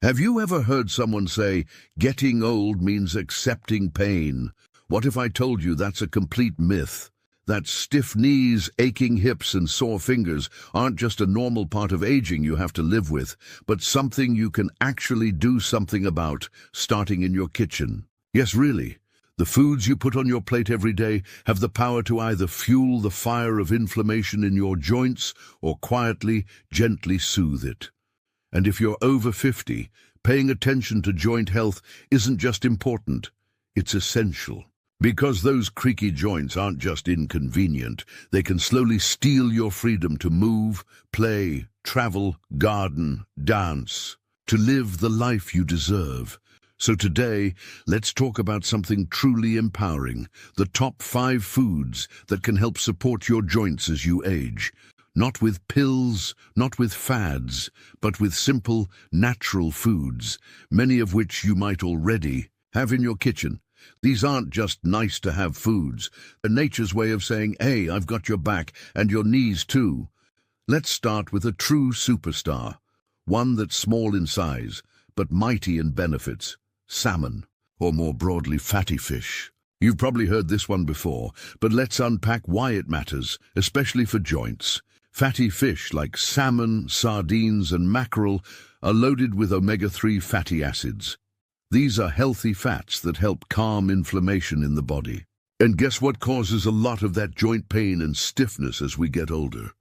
Have you ever heard someone say, getting old means accepting pain? What if I told you that's a complete myth? That stiff knees, aching hips, and sore fingers aren't just a normal part of aging you have to live with, but something you can actually do something about, starting in your kitchen. Yes, really. The foods you put on your plate every day have the power to either fuel the fire of inflammation in your joints or quietly, gently soothe it. And if you're over 50, paying attention to joint health isn't just important, it's essential. Because those creaky joints aren't just inconvenient, they can slowly steal your freedom to move, play, travel, garden, dance, to live the life you deserve. So today, let's talk about something truly empowering, the top 5 foods that can help support your joints as you age. Not with pills, not with fads, but with simple, natural foods, many of which you might already have in your kitchen. These aren't just nice-to-have foods. They're nature's way of saying, hey, I've got your back, and your knees too. Let's start with a true superstar, one that's small in size, but mighty in benefits. Salmon, or more broadly, fatty fish. You've probably heard this one before, but let's unpack why it matters, especially for joints. Fatty fish like salmon, sardines, and mackerel are loaded with omega-3 fatty acids. These are healthy fats that help calm inflammation in the body. And guess what causes a lot of that joint pain and stiffness as we get older?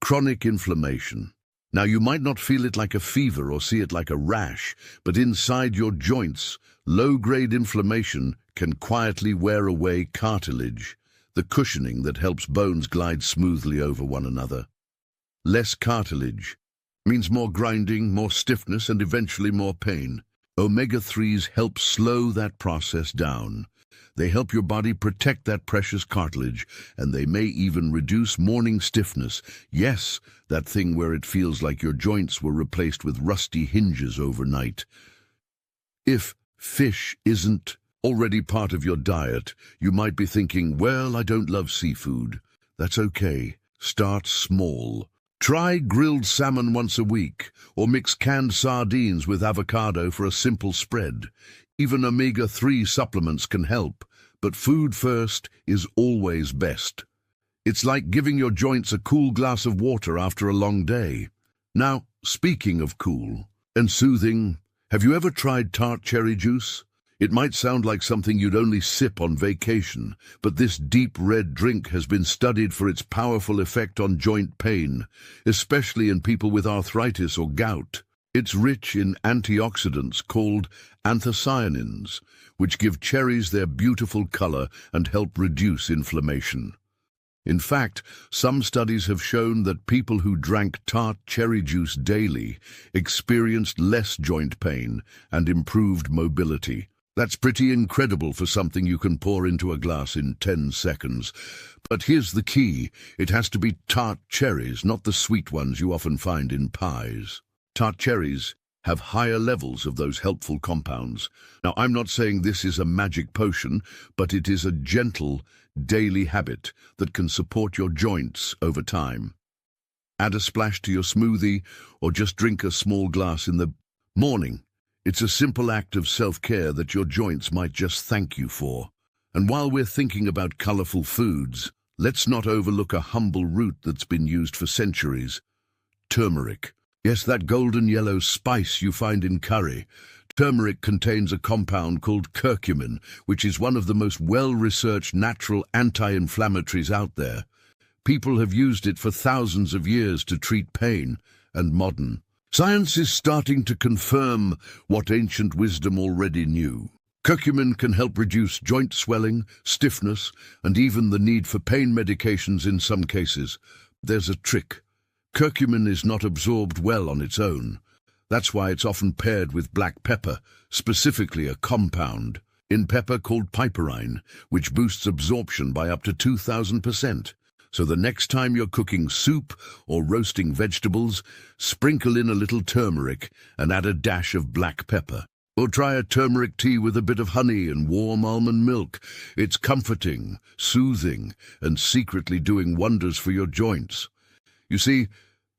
Chronic inflammation. Now, you might not feel it like a fever or see it like a rash, but inside your joints, low-grade inflammation can quietly wear away cartilage, the cushioning that helps bones glide smoothly over one another. Less cartilage means more grinding, more stiffness, and eventually more pain. Omega-3s help slow that process down. They help your body protect that precious cartilage, and they may even reduce morning stiffness. Yes, that thing where it feels like your joints were replaced with rusty hinges overnight. If fish isn't already part of your diet, you might be thinking, well, I don't love seafood. That's okay. Start small. Try grilled salmon once a week, or mix canned sardines with avocado for a simple spread. Even omega-3 supplements can help, but food first is always best. It's like giving your joints a cool glass of water after a long day. Now, speaking of cool and soothing, have you ever tried tart cherry juice? It might sound like something you'd only sip on vacation, but this deep red drink has been studied for its powerful effect on joint pain, especially in people with arthritis or gout. It's rich in antioxidants called anthocyanins, which give cherries their beautiful color and help reduce inflammation. In fact, some studies have shown that people who drank tart cherry juice daily experienced less joint pain and improved mobility. That's pretty incredible for something you can pour into a glass in 10 seconds. But here's the key. It has to be tart cherries, not the sweet ones you often find in pies. Tart cherries have higher levels of those helpful compounds. Now, I'm not saying this is a magic potion, but it is a gentle, daily habit that can support your joints over time. Add a splash to your smoothie, or just drink a small glass in the morning. It's a simple act of self-care that your joints might just thank you for. And while we're thinking about colorful foods, let's not overlook a humble root that's been used for centuries. Turmeric. Yes, that golden yellow spice you find in curry. Turmeric contains a compound called curcumin, which is one of the most well-researched natural anti-inflammatories out there. People have used it for thousands of years to treat pain, and modern science is starting to confirm what ancient wisdom already knew. Curcumin can help reduce joint swelling, stiffness, and even the need for pain medications in some cases. There's a trick. Curcumin is not absorbed well on its own. That's why it's often paired with black pepper, specifically a compound in pepper called piperine, which boosts absorption by up to 2,000%. So the next time you're cooking soup or roasting vegetables, sprinkle in a little turmeric and add a dash of black pepper. Or try a turmeric tea with a bit of honey and warm almond milk. It's comforting, soothing, and secretly doing wonders for your joints. You see,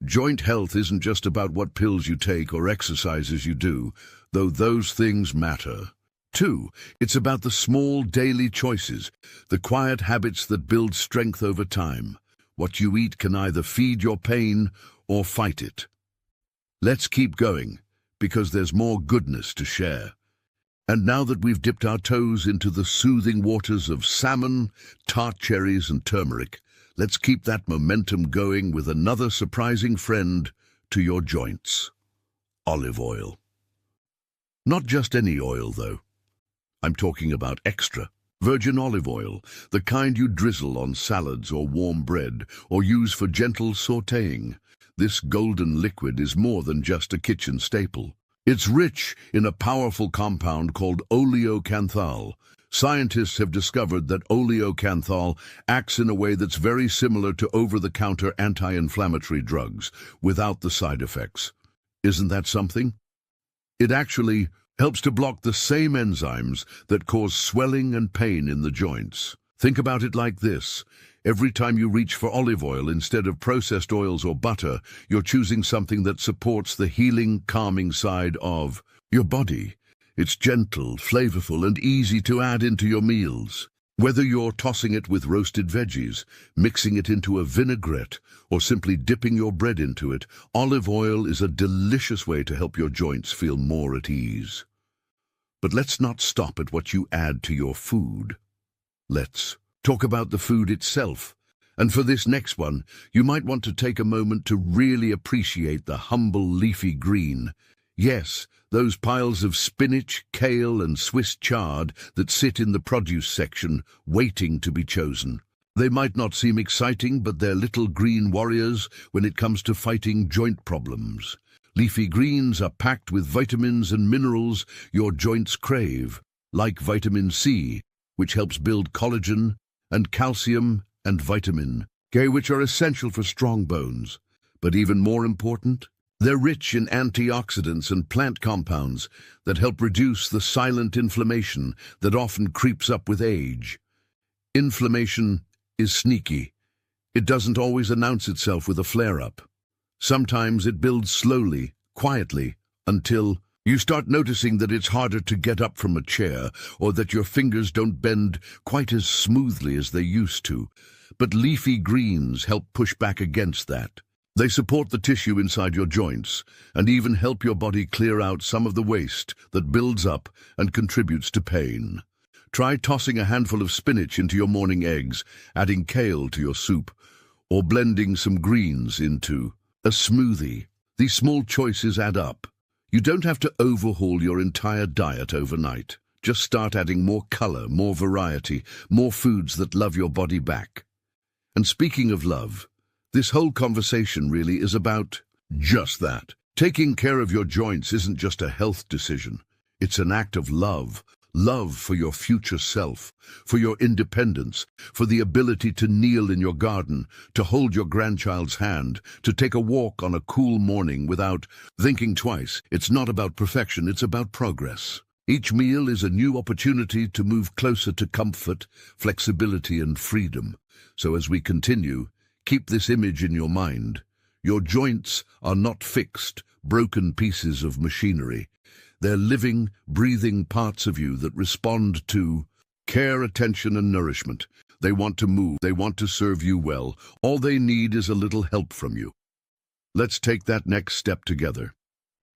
Joint health isn't just about what pills you take or exercises you do, though those things matter. 2. It's about the small daily choices, the quiet habits that build strength over time. What you eat can either feed your pain or fight it. Let's keep going, because there's more goodness to share. And now that we've dipped our toes into the soothing waters of salmon, tart cherries and turmeric, let's keep that momentum going with another surprising friend to your joints: olive oil. Not just any oil, though. I'm talking about extra virgin olive oil, the kind you drizzle on salads or warm bread, or use for gentle sautéing. This golden liquid is more than just a kitchen staple. It's rich in a powerful compound called oleocanthal. Scientists have discovered that oleocanthal acts in a way that's very similar to over-the-counter anti-inflammatory drugs, without the side effects. Isn't that something? It actually helps to block the same enzymes that cause swelling and pain in the joints. Think about it like this. Every time you reach for olive oil instead of processed oils or butter, you're choosing something that supports the healing, calming side of your body. It's gentle, flavorful, and easy to add into your meals. Whether you're tossing it with roasted veggies, mixing it into a vinaigrette, or simply dipping your bread into it, olive oil is a delicious way to help your joints feel more at ease. But let's not stop at what you add to your food. Let's talk about the food itself. And for this next one, you might want to take a moment to really appreciate the humble leafy green. Yes, those piles of spinach, kale, and Swiss chard that sit in the produce section, waiting to be chosen. They might not seem exciting, but they're little green warriors when it comes to fighting joint problems. Leafy greens are packed with vitamins and minerals your joints crave, like vitamin C, which helps build collagen, and calcium and vitamin K, which are essential for strong bones. But even more important, they're rich in antioxidants and plant compounds that help reduce the silent inflammation that often creeps up with age. Inflammation is sneaky. It doesn't always announce itself with a flare-up. Sometimes it builds slowly, quietly, until you start noticing that it's harder to get up from a chair, or that your fingers don't bend quite as smoothly as they used to. But leafy greens help push back against that. They support the tissue inside your joints, and even help your body clear out some of the waste that builds up and contributes to pain. Try tossing a handful of spinach into your morning eggs, adding kale to your soup, or blending some greens into a smoothie. These small choices add up. You don't have to overhaul your entire diet overnight. Just start adding more color, more variety, more foods that love your body back. And speaking of love, this whole conversation really is about just that. Taking care of your joints isn't just a health decision. It's an act of love. Love for your future self, for your independence, for the ability to kneel in your garden, to hold your grandchild's hand, to take a walk on a cool morning without thinking twice. It's not about perfection, it's about progress. Each meal is a new opportunity to move closer to comfort, flexibility, and freedom. So as we continue, keep this image in your mind. Your joints are not fixed, broken pieces of machinery. They're living, breathing parts of you that respond to care, attention, and nourishment. They want to move. They want to serve you well. All they need is a little help from you. Let's take that next step together.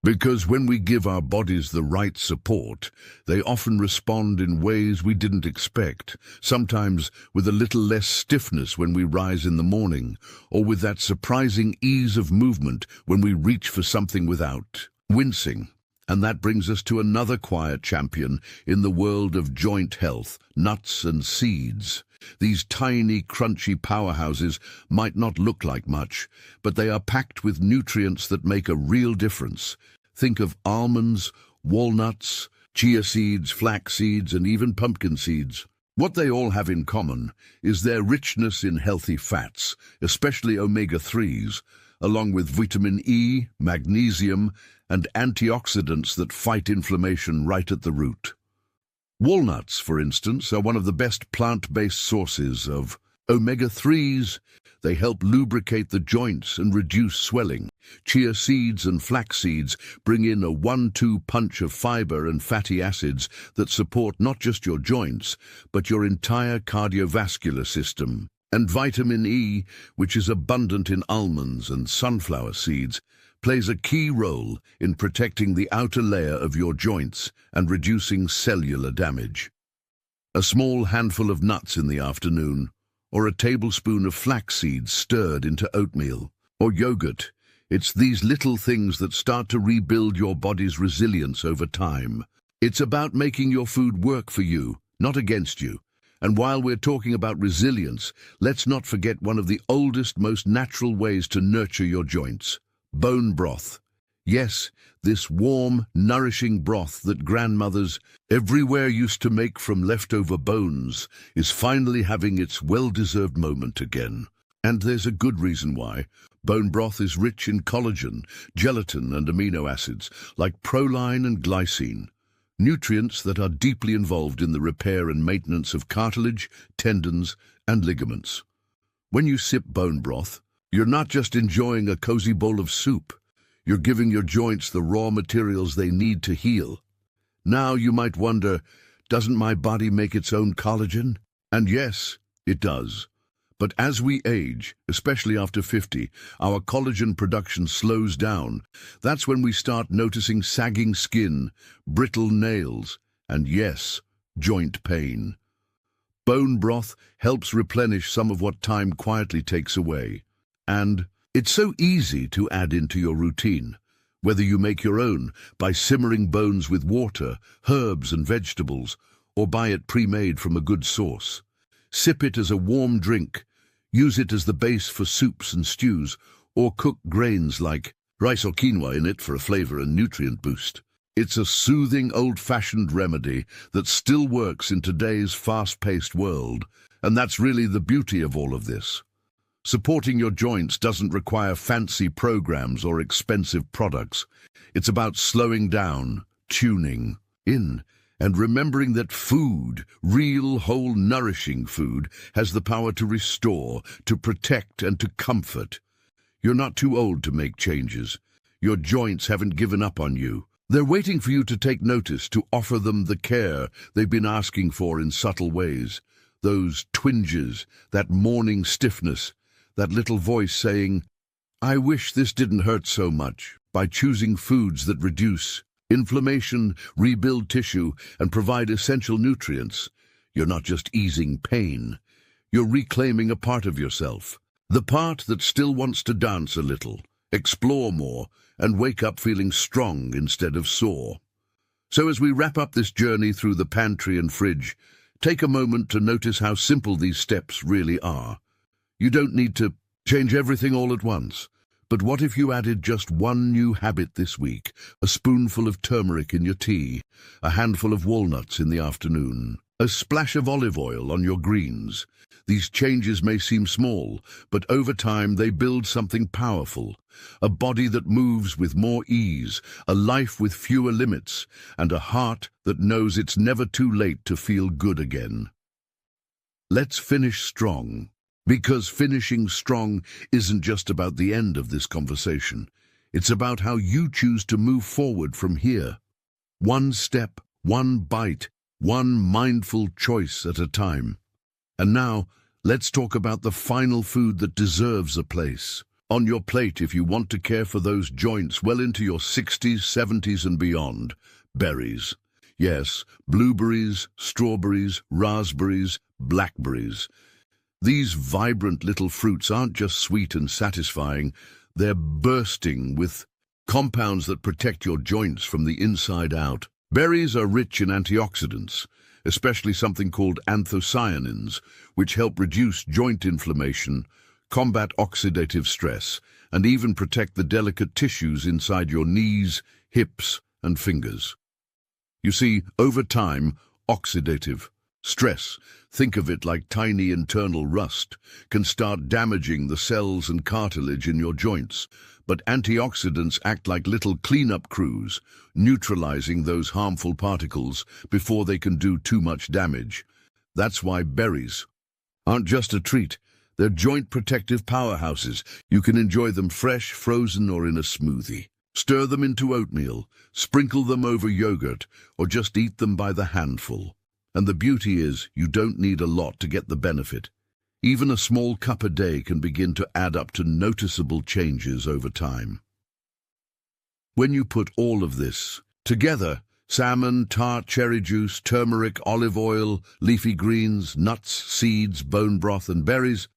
Because when we give our bodies the right support, they often respond in ways we didn't expect, sometimes with a little less stiffness when we rise in the morning, or with that surprising ease of movement when we reach for something without wincing. And that brings us to another quiet champion in the world of joint health: nuts and seeds. These tiny, crunchy powerhouses might not look like much, but they are packed with nutrients that make a real difference. Think of almonds, walnuts, chia seeds, flax seeds, and even pumpkin seeds. What they all have in common is their richness in healthy fats, especially omega-3s, along with vitamin E, magnesium, and antioxidants that fight inflammation right at the root. Walnuts, for instance, are one of the best plant-based sources of Omega-3s, they help lubricate the joints and reduce swelling. Chia seeds and flax seeds bring in a 1-2 punch of fiber and fatty acids that support not just your joints, but your entire cardiovascular system. And vitamin E, which is abundant in almonds and sunflower seeds, plays a key role in protecting the outer layer of your joints and reducing cellular damage. A small handful of nuts in the afternoon, or a tablespoon of flax seeds stirred into oatmeal, or yogurt. It's these little things that start to rebuild your body's resilience over time. It's about making your food work for you, not against you. And while we're talking about resilience, let's not forget one of the oldest, most natural ways to nurture your joints: bone broth. Yes, this warm, nourishing broth that grandmothers everywhere used to make from leftover bones is finally having its well-deserved moment again. And there's a good reason why. Bone broth is rich in collagen, gelatin, and amino acids like proline and glycine, nutrients that are deeply involved in the repair and maintenance of cartilage, tendons, and ligaments. When you sip bone broth, you're not just enjoying a cozy bowl of soup. You're giving your joints the raw materials they need to heal. Now you might wonder, doesn't my body make its own collagen? And yes, it does. But as we age, especially after 50, our collagen production slows down. That's when we start noticing sagging skin, brittle nails, and yes, joint pain. Bone broth helps replenish some of what time quietly takes away. And it's so easy to add into your routine, whether you make your own by simmering bones with water, herbs and vegetables, or buy it pre-made from a good source. Sip it as a warm drink, use it as the base for soups and stews, or cook grains like rice or quinoa in it for a flavor and nutrient boost. It's a soothing, old-fashioned remedy that still works in today's fast-paced world, and that's really the beauty of all of this. Supporting your joints doesn't require fancy programs or expensive products. It's about slowing down, tuning in, and remembering that food, real, whole, nourishing food, has the power to restore, to protect, and to comfort. You're not too old to make changes. Your joints haven't given up on you. They're waiting for you to take notice, to offer them the care they've been asking for in subtle ways. Those twinges, that morning stiffness, that little voice saying, "I wish this didn't hurt so much," by choosing foods that reduce inflammation, rebuild tissue, and provide essential nutrients. You're not just easing pain. You're reclaiming a part of yourself, the part that still wants to dance a little, explore more, and wake up feeling strong instead of sore. So as we wrap up this journey through the pantry and fridge, take a moment to notice how simple these steps really are. You don't need to change everything all at once. But what if you added just one new habit this week? A spoonful of turmeric in your tea, a handful of walnuts in the afternoon, a splash of olive oil on your greens. These changes may seem small, but over time they build something powerful. A body that moves with more ease, a life with fewer limits, and a heart that knows it's never too late to feel good again. Let's finish strong. Because finishing strong isn't just about the end of this conversation. It's about how you choose to move forward from here. One step, one bite, one mindful choice at a time. And now, let's talk about the final food that deserves a place on your plate if you want to care for those joints well into your 60s, 70s and beyond. Berries. Yes, blueberries, strawberries, raspberries, blackberries. These vibrant little fruits aren't just sweet and satisfying, they're bursting with compounds that protect your joints from the inside out. Berries are rich in antioxidants, especially something called anthocyanins, which help reduce joint inflammation, combat oxidative stress, and even protect the delicate tissues inside your knees, hips, and fingers. You see, over time, oxidative stress, think of it like tiny internal rust, can start damaging the cells and cartilage in your joints. But antioxidants act like little cleanup crews, neutralizing those harmful particles before they can do too much damage. That's why berries aren't just a treat. They're joint protective powerhouses. You can enjoy them fresh, frozen, or in a smoothie. Stir them into oatmeal, sprinkle them over yogurt, or just eat them by the handful. And the beauty is, you don't need a lot to get the benefit. Even a small cup a day can begin to add up to noticeable changes over time. When you put all of this together, salmon, tart cherry juice, turmeric, olive oil, leafy greens, nuts, seeds, bone broth, and berries,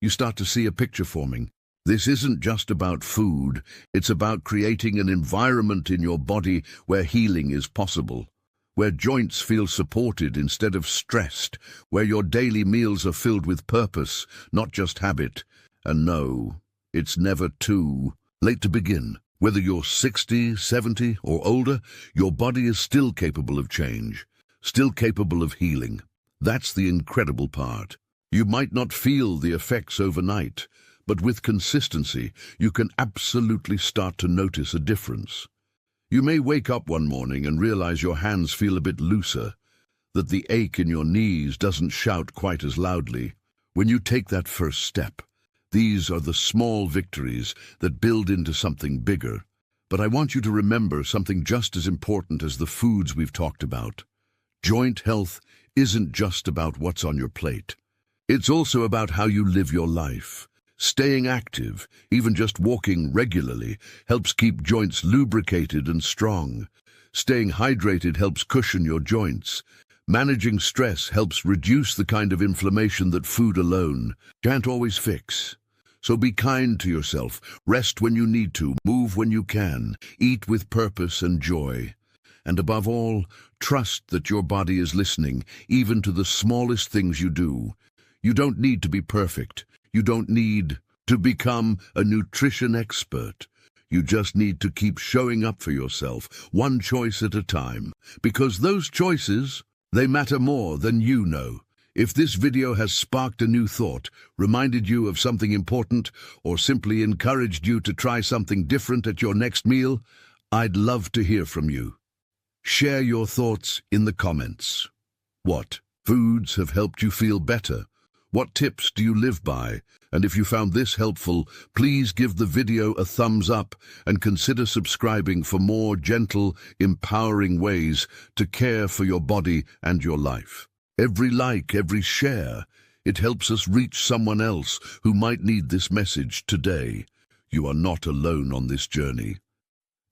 you start to see a picture forming. This isn't just about food, it's about creating an environment in your body where healing is possible, where joints feel supported instead of stressed, where your daily meals are filled with purpose, not just habit. And no, it's never too late to begin. Whether you're 60, 70, or older, your body is still capable of change, still capable of healing. That's the incredible part. You might not feel the effects overnight, but with consistency, you can absolutely start to notice a difference. You may wake up one morning and realize your hands feel a bit looser, that the ache in your knees doesn't shout quite as loudly. When you take that first step, these are the small victories that build into something bigger. But I want you to remember something just as important as the foods we've talked about. Joint health isn't just about what's on your plate. It's also about how you live your life. Staying active, even just walking regularly, helps keep joints lubricated and strong. Staying hydrated helps cushion your joints. Managing stress helps reduce the kind of inflammation that food alone can't always fix. So be kind to yourself, rest when you need to, move when you can, eat with purpose and joy. And above all, trust that your body is listening, even to the smallest things you do. You don't need to be perfect. You don't need to become a nutrition expert. You just need to keep showing up for yourself, one choice at a time. Because those choices, they matter more than you know. If this video has sparked a new thought, reminded you of something important, or simply encouraged you to try something different at your next meal, I'd love to hear from you. Share your thoughts in the comments. What foods have helped you feel better? What tips do you live by? And if you found this helpful, please give the video a thumbs up and consider subscribing for more gentle, empowering ways to care for your body and your life. Every like, every share, it helps us reach someone else who might need this message today. You are not alone on this journey.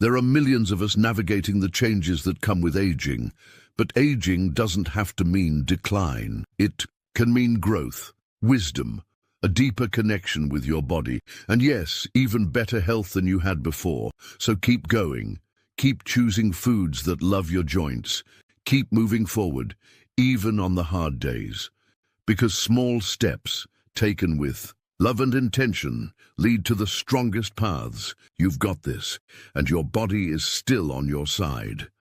There are millions of us navigating the changes that come with aging, but aging doesn't have to mean decline. It can mean growth, wisdom, a deeper connection with your body, and yes, even better health than you had before. So keep going. Keep choosing foods that love your joints. Keep moving forward, even on the hard days. Because small steps, taken with love and intention, lead to the strongest paths. You've got this, and your body is still on your side.